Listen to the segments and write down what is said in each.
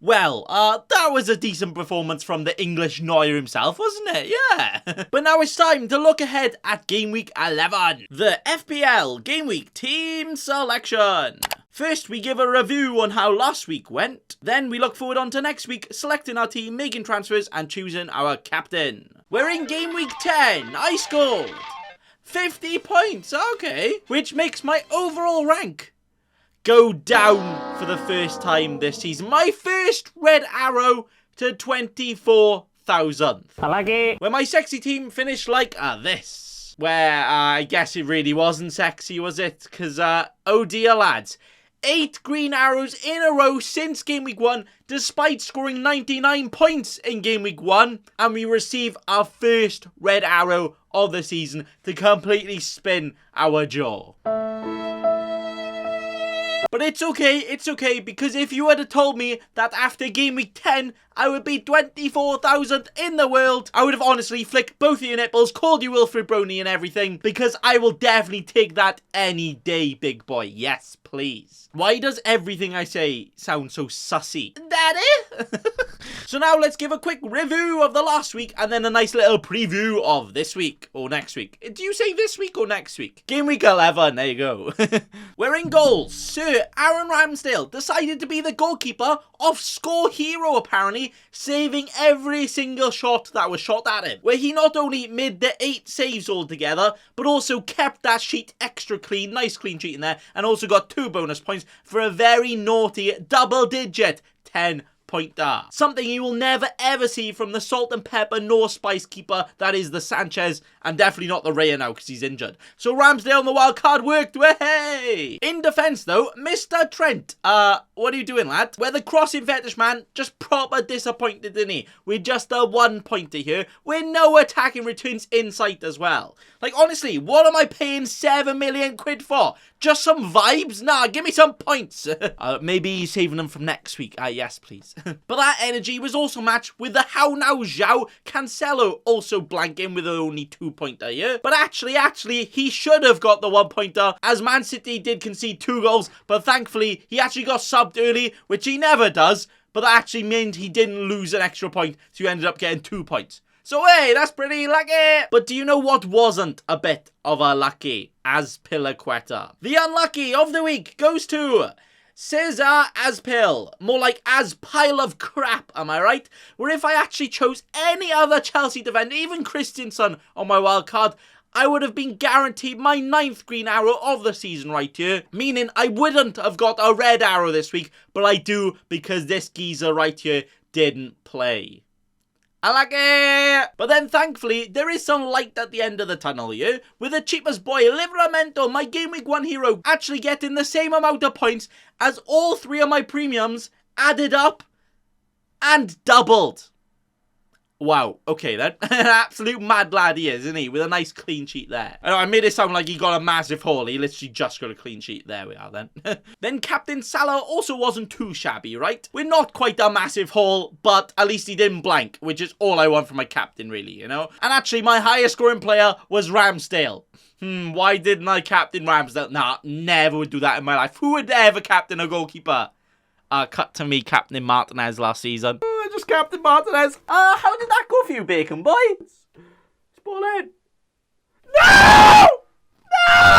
Well, that was a decent performance from the English Neuer himself, wasn't it? Yeah. But now it's time to look ahead at Game Week 11. The FPL Gameweek team selection. First, we give a review on how last week went. Then we look forward on to next week, selecting our team, making transfers, and choosing our captain. We're in Game Week 10. I scored 50 points, okay. Which makes my overall rank go down for the first time this season. My first red arrow to 24,000. I like it. Where my sexy team finished like this. Where I guess it really wasn't sexy, was it? Because, oh dear lads. 8 green arrows in a row since Game Week 1, despite scoring 99 points in Game Week 1. And we receive our first red arrow of the season to completely spin our jaw. But it's okay, because if you had told me that after Game Week 10, I would be 24,000 in the world, I would have honestly flicked both of your nipples, called you Wilfred Brony and everything, because I will definitely take that any day, big boy. Yes, please. Why does everything I say sound so sussy? Daddy? So now let's give a quick review of the last week and then a nice little preview of this week or next week. Do you say this week or next week? Game Week 11, there you go. We're in goals. Sir Aaron Ramsdale decided to be the goalkeeper of Score Hero, apparently, saving every single shot that was shot at him. Where he not only made the 8 saves altogether, but also kept that sheet extra clean, nice clean sheet in there, and also got 2 bonus points for a very naughty double-digit 10-pointer. Something you will never ever see from the salt and pepper nor spice keeper that is the Sanchez, and definitely not the Raya now because he's injured. So Ramsdale on the wild card worked. Hey! In defence though, Mr. Trent, what are you doing, lad? Where the crossing fetish man just proper disappointed, didn't he? With just a 1-pointer here, with no attacking returns in sight as well. Like, honestly, what am I paying 7 million quid for? Just some vibes? Nah, give me some points. Maybe he's saving them from next week. Yes, please. But that energy was also matched with the How Now Zhao Cancelo also blanking with only 2-pointer here. But actually, he should have got the 1-pointer, as Man City did concede 2 goals, but thankfully, he actually got subbed early, which he never does, but that actually meant he didn't lose an extra point, so he ended up getting 2 points. So hey, that's pretty lucky. But do you know what wasn't a bit of a lucky? Azpilicueta. The unlucky of the week goes to Cesar Azpil. More like as pile of crap, am I right? Where if I actually chose any other Chelsea defender, even Christensen on my wild card, I would have been guaranteed my 9th green arrow of the season right here. Meaning I wouldn't have got a red arrow this week, but I do because this geezer right here didn't play. I like it! But then thankfully, there is some light at the end of the tunnel here, with the cheapest boy, Livramento, my Game Week 1 hero, actually getting the same amount of points as all 3 of my premiums added up and doubled. Wow, okay then. An absolute mad lad he is, isn't he? With a nice clean sheet there. I know, I made it sound like he got a massive haul. He literally just got a clean sheet. There we are then. Then Captain Salah also wasn't too shabby, right? We're not quite a massive haul, but at least he didn't blank, which is all I want from my captain, really, you know? And actually, my highest scoring player was Ramsdale. Why didn't I captain Ramsdale? Nah, never would do that in my life. Who would ever captain a goalkeeper? Cut to me, Captain Martinez last season. Just Captain Martinez. How did that go for you, Bacon Boy? It's ball in. No! No!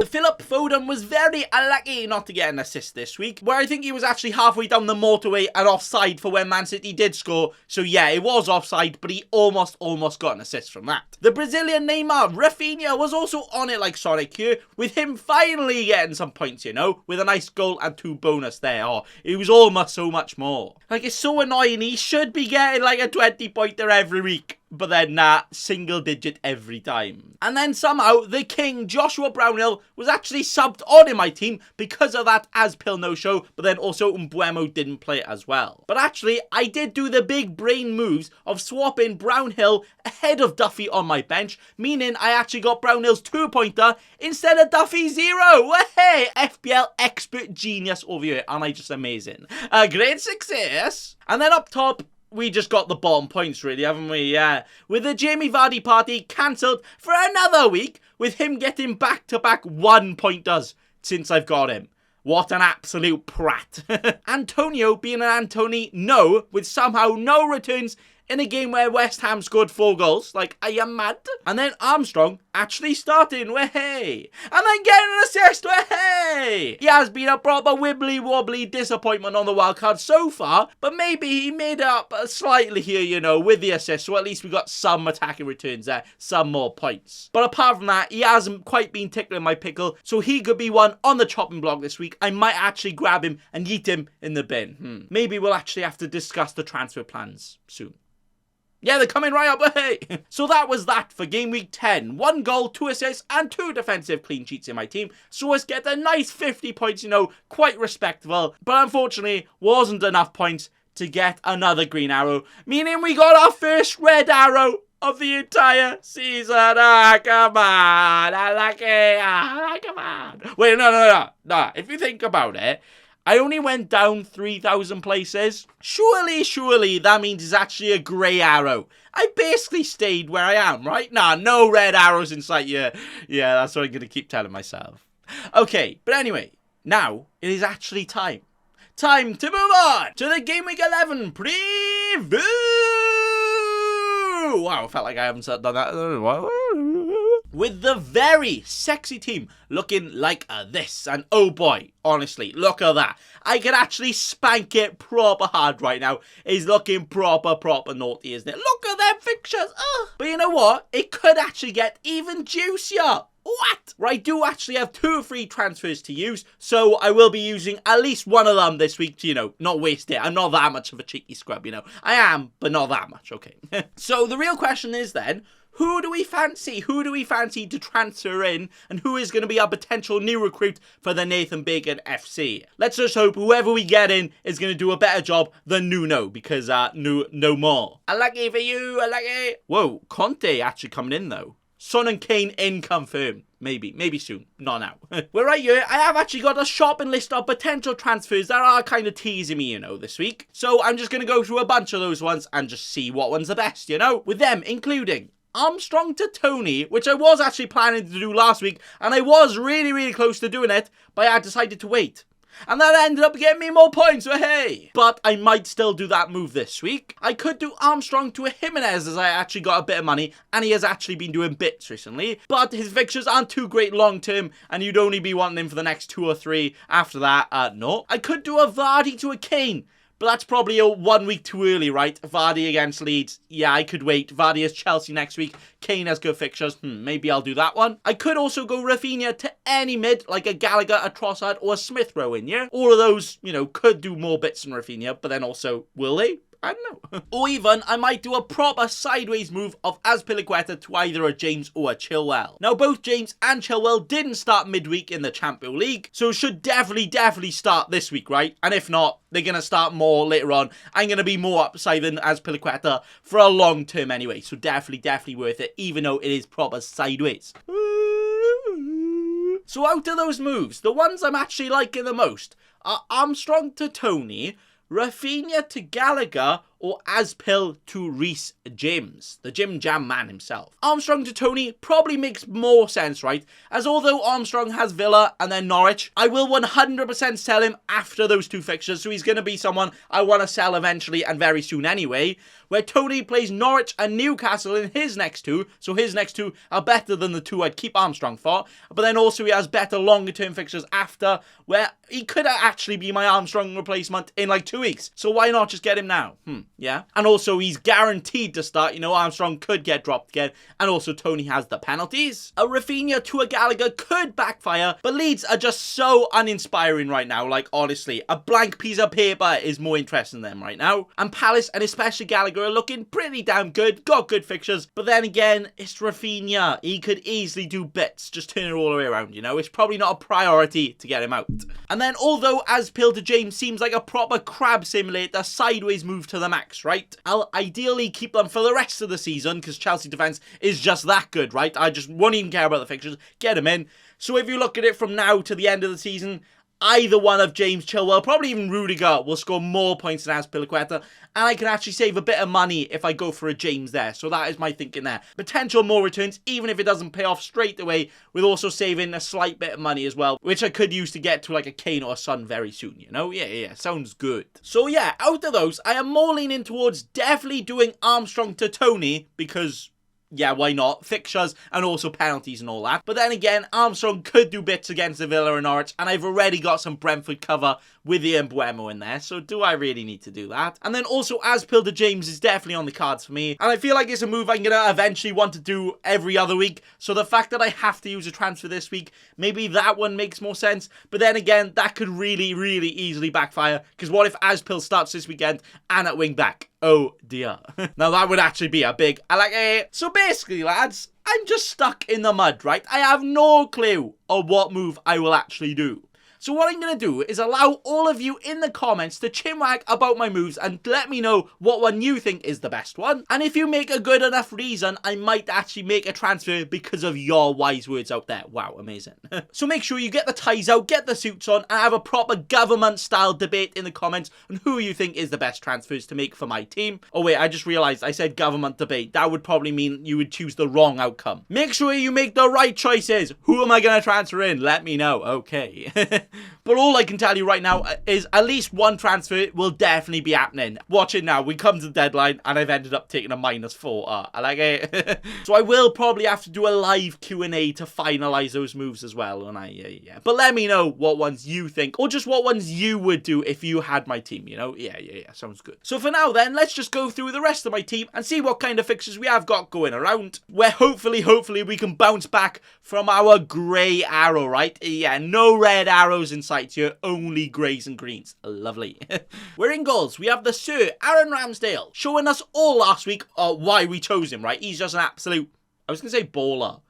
Philip Foden was very unlucky not to get an assist this week, where I think he was actually halfway down the motorway and offside for when Man City did score. So yeah, it was offside, but he almost got an assist from that. The Brazilian Neymar, Rafinha, was also on it like Sonic here, with him finally getting some points, you know, with a nice goal and 2 bonus there. Oh, it was almost so much more. Like, it's so annoying. He should be getting like a 20-pointer every week. But then, nah, single digit every time. And then somehow, the king, Joshua Brownhill, was actually subbed on in my team because of that Azpil no-show, but then also Mbuemo didn't play as well. But actually, I did do the big brain moves of swapping Brownhill ahead of Duffy on my bench, meaning I actually got Brownhill's 2-pointer instead of Duffy's 0. Hey, FPL expert genius over here, aren't I just amazing? A great success. And then up top, we just got the bottom points, really, haven't we? Yeah. With the Jamie Vardy party cancelled for another week, with him getting back-to-back 1-pointers since I've got him. What an absolute prat. Antonio being an Antony, no, with somehow no returns in a game where West Ham scored 4 goals. Like, I am mad. And then Armstrong actually starting, way, and then getting an assist, way. He has been a proper wibbly-wobbly disappointment on the wildcard so far, but maybe he made up slightly here, you know, with the assist, so at least we got some attacking returns there, some more points. But apart from that, he hasn't quite been tickling my pickle, so he could be one on the chopping block this week. I might actually grab him and yeet him in the bin. Maybe we'll actually have to discuss the transfer plans soon. Yeah, they're coming right up, hey! So that was that for Game Week 10. 1 goal, 2 assists, and 2 defensive clean sheets in my team. So let's get a nice 50 points, you know, quite respectable. But unfortunately, wasn't enough points to get another green arrow. Meaning we got our first red arrow of the entire season. Ah, come on. Unlucky. Ah, come on. Wait, no. If you think about it, I only went down 3,000 places. Surely that means it's actually a grey arrow. I basically stayed where I am, right? Nah, no red arrows in sight. Yeah, that's what I'm going to keep telling myself. Okay, but anyway, now it is actually time. Time to move on to the Game Week 11 preview. Wow, I felt like I haven't done that. With the very sexy team looking like this. And oh boy, honestly, look at that. I can actually spank it proper hard right now. It's looking proper naughty, isn't it? Look at them fixtures. Ugh. But you know what? It could actually get even juicier. What? I do actually have 2 free transfers to use, so I will be using at least one of them this week to, you know, not waste it. I'm not that much of a cheeky scrub, you know. I am, but not that much, okay. So the real question is then, who do we fancy? Who do we fancy to transfer in? And who is going to be our potential new recruit for the Nathan Bacon FC? Let's just hope whoever we get in is going to do a better job than Nuno, because no more. Unlucky for you, unlucky. Whoa, Conte actually coming in though. Son and Kane in confirmed. Maybe soon. Not now. Well, right here, I have actually got a shopping list of potential transfers that are kind of teasing me, you know, this week. So I'm just going to go through a bunch of those ones and just see what one's the best, you know? With them including Armstrong to Tony, which I was actually planning to do last week, and I was really close to doing it, but I decided to wait. And that ended up getting me more points, so hey! But I might still do that move this week. I could do Armstrong to a Jimenez, as I actually got a bit of money, and he has actually been doing bits recently. But his fixtures aren't too great long term, and you'd only be wanting him for the next 2 or 3 after that. No. I could do a Vardy to a Kane. But that's probably a 1 week too early, right? Vardy against Leeds. Yeah, I could wait. Vardy has Chelsea next week. Kane has good fixtures. Maybe I'll do that one. I could also go Rafinha to any mid, like a Gallagher, a Trossard, or a Smith Rowe in, yeah? All of those, you know, could do more bits than Rafinha, but then also, will they? I don't know. Or even, I might do a proper sideways move of Azpilicueta to either a James or a Chilwell. Now, both James and Chilwell didn't start midweek in the Champions League, so should definitely start this week, right? And if not, they're going to start more later on. I'm going to be more upside than Azpilicueta for a long term anyway, so definitely worth it, even though it is proper sideways. So out of those moves, the ones I'm actually liking the most are Armstrong to Tony, Rafinha to Gallagher, or Azpil to Reece James, the Jim Jam man himself. Armstrong to Tony probably makes more sense, right? As although Armstrong has Villa and then Norwich, I will 100% sell him after those 2 fixtures, so he's going to be someone I want to sell eventually and very soon anyway. Where Tony plays Norwich and Newcastle in his next 2, so his next 2 are better than the 2 I'd keep Armstrong for, but then also he has better longer term fixtures after, where he could actually be my Armstrong replacement in like 2 weeks, so why not just get him now? Yeah. And also he's guaranteed to start, you know, Armstrong could get dropped again, and also Tony has the penalties. A Rafinha to a Gallagher could backfire, but Leeds are just so uninspiring right now, like honestly, a blank piece of paper is more interesting than them right now. And Palace, and especially Gallagher, are looking pretty damn good, got good fixtures, but then again, it's Rafinha. He could easily do bits, just turn it all the way around, you know, it's probably not a priority to get him out. And then although Azpil to James seems like a proper crab simulator sideways move to the max, right? I'll ideally keep them for the rest of the season because Chelsea defence is just that good, right? I just won't even care about the fixtures. Get them in. So if you look at it from now to the end of the season, either one of James Chilwell, probably even Rudiger, will score more points than Azpilicueta, and I can actually save a bit of money if I go for a James there. So that is my thinking there. Potential more returns, even if it doesn't pay off straight away, with also saving a slight bit of money as well, which I could use to get to like a Kane or a Son very soon, you know? Yeah, sounds good. So yeah, out of those, I am more leaning towards definitely doing Armstrong to Tony, because yeah, why not? Fixtures and also penalties and all that. But then again, Armstrong could do bits against the Villa and Norwich, and I've already got some Brentford cover with the Mbeumo in there, so do I really need to do that? And then also, Azpil to James is definitely on the cards for me, and I feel like it's a move I'm going to eventually want to do every other week, so the fact that I have to use a transfer this week, maybe that one makes more sense, but then again, that could really, really easily backfire, because what if Azpil starts this weekend and at wing back? Oh dear. Now that would actually be a big, So basically, lads, I'm just stuck in the mud, right? I have no clue on what move I will actually do. So what I'm going to do is allow all of you in the comments to chinwag about my moves and let me know what one you think is the best one. And if you make a good enough reason, I might actually make a transfer because of your wise words out there. Wow, amazing. So make sure you get the ties out, get the suits on, and have a proper government-style debate in the comments on who you think is the best transfers to make for my team. Oh wait, I just realised I said government debate. That would probably mean you would choose the wrong outcome. Make sure you make the right choices. Who am I going to transfer in? Let me know. Okay. But all I can tell you right now is at least one transfer will definitely be happening. Watch it now. We come to the deadline and I've ended up taking a -4. I like it. So I will probably have to do a live Q&A to finalise those moves as well. And yeah. But let me know what ones you think, or just what ones you would do if you had my team, you know? Yeah. Sounds good. So for now then, let's just go through the rest of my team and see what kind of fixtures we have got going around, where hopefully we can bounce back from our grey arrow, right? Yeah, no red arrows in sight here, only greys and greens. Lovely. We're in goals. We have the Sir Aaron Ramsdale, showing us all last week why we chose him, right? He's just an absolute, I was going to say baller.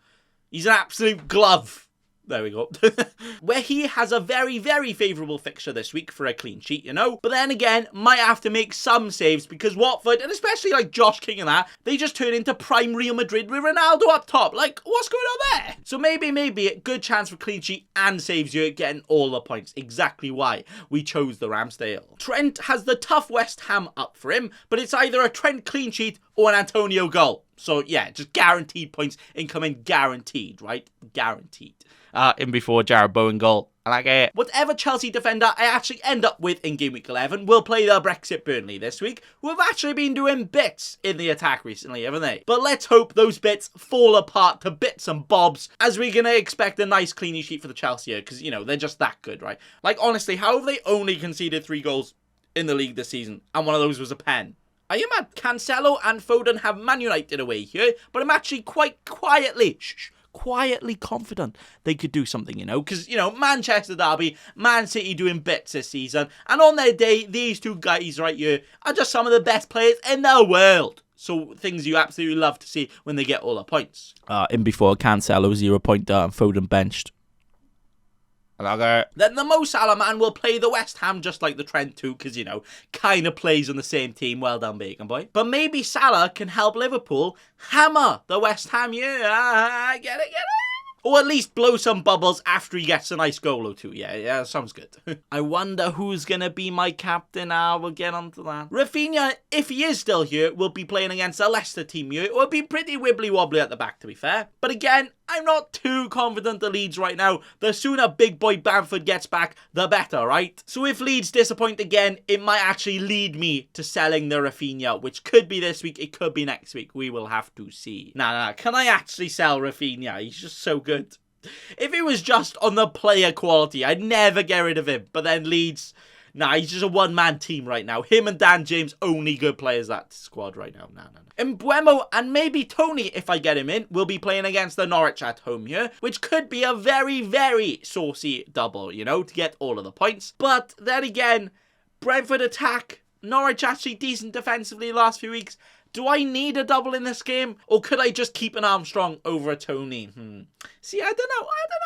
He's an absolute glove. There we go. Where he has a very, very favourable fixture this week for a clean sheet, you know? But then again, might have to make some saves because Watford, and especially like Josh King and that, they just turn into prime Real Madrid with Ronaldo up top. Like, what's going on there? So maybe a good chance for clean sheet and saves here, getting all the points. Exactly why we chose the Ramsdale. Trent has the tough West Ham up for him, but it's either a Trent clean sheet or an Antonio goal. So yeah, just guaranteed points incoming, guaranteed, right? Guaranteed. In before Jared Bowen goal. I like it. Whatever Chelsea defender I actually end up with in Game Week 11 will play the Brexit Burnley this week, who have actually been doing bits in the attack recently, haven't they? But let's hope those bits fall apart to bits and bobs, as we're going to expect a nice clean sheet for the Chelsea here, because, you know, they're just that good, right? Like, honestly, how have they only conceded 3 goals in the league this season, and one of those was a pen? Are you mad? Cancelo and Foden have Man United away here, but I'm actually quite quietly confident they could do something, you know, because, you know, Manchester derby, Man City doing bits this season, and on their day, these two guys right here are just some of the best players in the world. So things you absolutely love to see when they get all the points. In before Cancelo 0 point, Foden benched. Then the Mo Salah man will play the West Ham just like the Trent too, because, you know, kind of plays on the same team. Well done, Bacon Boy. But maybe Salah can help Liverpool hammer the West Ham. Yeah, get it? Or at least blow some bubbles after he gets a nice goal or two. Yeah, sounds good. I wonder who's going to be my captain. We'll get onto that. Rafinha, if he is still here, will be playing against a Leicester team here. It will be pretty wibbly-wobbly at the back, to be fair. But again, I'm not too confident the Leeds right now. The sooner big boy Bamford gets back, the better, right? So if Leeds disappoint again, it might actually lead me to selling the Rafinha, which could be this week, it could be next week. We will have to see. Nah, can I actually sell Rafinha? He's just so good. If it was just on the player quality, I'd never get rid of him. But then Leeds, nah, he's just a one-man team right now. Him and Dan James, only good players that squad right now. Nah. Mbeumo and maybe Tony, if I get him in, will be playing against the Norwich at home here, which could be a very, very saucy double, you know, to get all of the points. But then again, Brentford attack, Norwich actually decent defensively the last few weeks. Do I need a double in this game? Or could I just keep an Armstrong over a Tony? See, I don't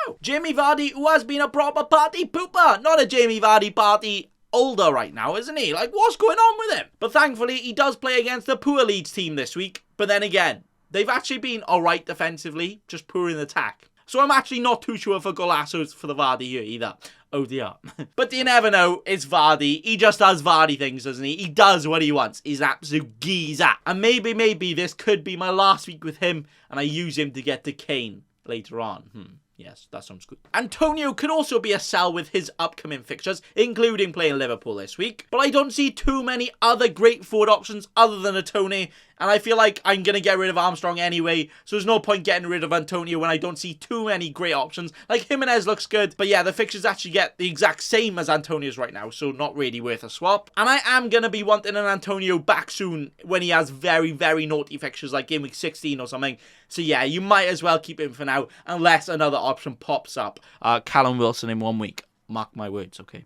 know. Jamie Vardy, who has been a proper party pooper. Not a Jamie Vardy party older right now, isn't he? Like, what's going on with him? But thankfully, he does play against the poor Leeds team this week. But then again, they've actually been alright defensively, just poor in attack. So I'm actually not too sure for Golassos for the Vardy here either. Oh dear. But you never know, it's Vardy. He just does Vardy things, doesn't he? He does what he wants. He's an absolute geezer. And maybe this could be my last week with him, and I use him to get to Kane later on. Yes, that sounds good. Antonio could also be a sell with his upcoming fixtures, including playing Liverpool this week. But I don't see too many other great forward options other than a Tony. And I feel like I'm going to get rid of Armstrong anyway. So there's no point getting rid of Antonio when I don't see too many great options. Like Jimenez looks good. But yeah, the fixtures actually get the exact same as Antonio's right now. So not really worth a swap. And I am going to be wanting an Antonio back soon when he has very, very naughty fixtures like Game Week 16 or something. So yeah, you might as well keep him for now unless another option pops up. Callum Wilson in 1 week. Mark my words, okay?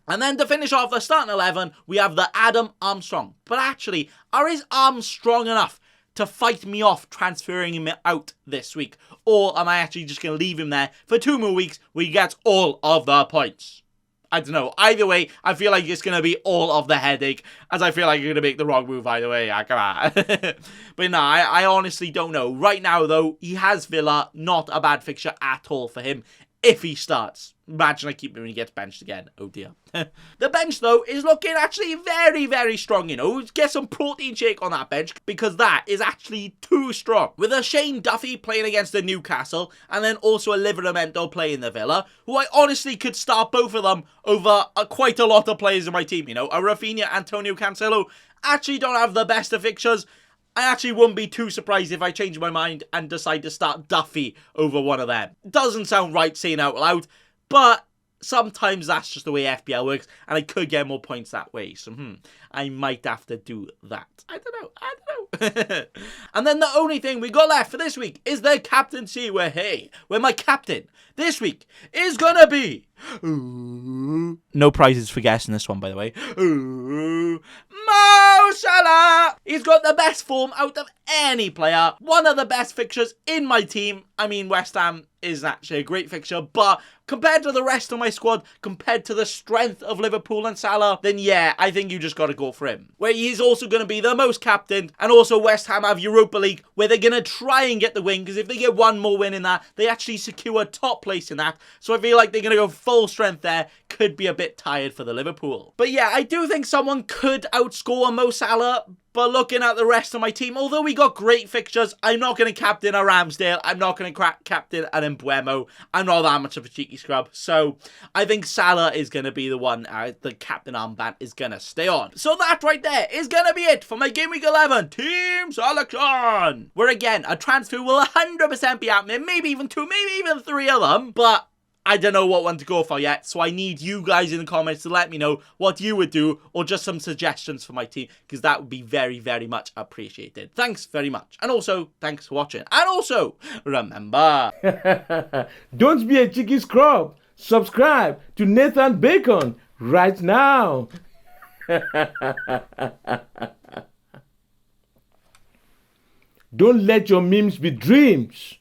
And then to finish off the starting 11, we have the Adam Armstrong. But actually, are his arms strong enough to fight me off transferring him out this week? Or am I actually just going to leave him there for 2 more weeks where he gets all of the points? I don't know. Either way, I feel like it's going to be all of the headache, as I feel like you're going to make the wrong move either way. Come on. But no, I honestly don't know. Right now, though, he has Villa. Not a bad fixture at all for him if he starts. Imagine I keep him when he gets benched again. Oh dear. The bench, though, is looking actually very, very strong, you know. Get some protein shake on that bench, because that is actually too strong. With a Shane Duffy playing against the Newcastle, and then also a Livramento playing the Villa, who I honestly could start both of them over quite a lot of players in my team, you know. A Rafinha, Antonio Cancelo actually don't have the best of fixtures. I actually wouldn't be too surprised if I change my mind and decide to start Duffy over one of them. Doesn't sound right saying out loud, but sometimes that's just the way FPL works, and I could get more points that way. So, I might have to do that. I don't know. And then the only thing we got left for this week is the captaincy, where my captain this week is gonna be... No prizes for guessing this one, by the way. Mo Salah! He's got the best form out of any player. One of the best fixtures in my team. I mean, West Ham is actually a great fixture, but compared to the rest of my squad, compared to the strength of Liverpool and Salah, then yeah, I think you just got to go for him. Where he's also going to be the most captained, and also West Ham have Europa League, where they're going to try and get the win, because if they get one more win in that, they actually secure top place in that. So I feel like they're going to go full strength there. Could be a bit tired for the Liverpool. But yeah, I do think someone could outscore Mo Salah. But looking at the rest of my team, although we got great fixtures, I'm not going to captain a Ramsdale. I'm not going to captain an Mbuemo. I'm not that much of a cheeky scrub. So I think Salah is going to be the one, the captain armband is going to stay on. So that right there is going to be it for my Game Week 11 team selection. Where again, a transfer will 100% be happening. Maybe even 2, maybe even 3 of them. But I don't know what one to go for yet, so I need you guys in the comments to let me know what you would do, or just some suggestions for my team, because that would be very, very much appreciated. Thanks very much. And also, thanks for watching. And also, remember... Don't be a cheeky scrub. Subscribe to Nathan Bacon right now. Don't let your memes be dreams.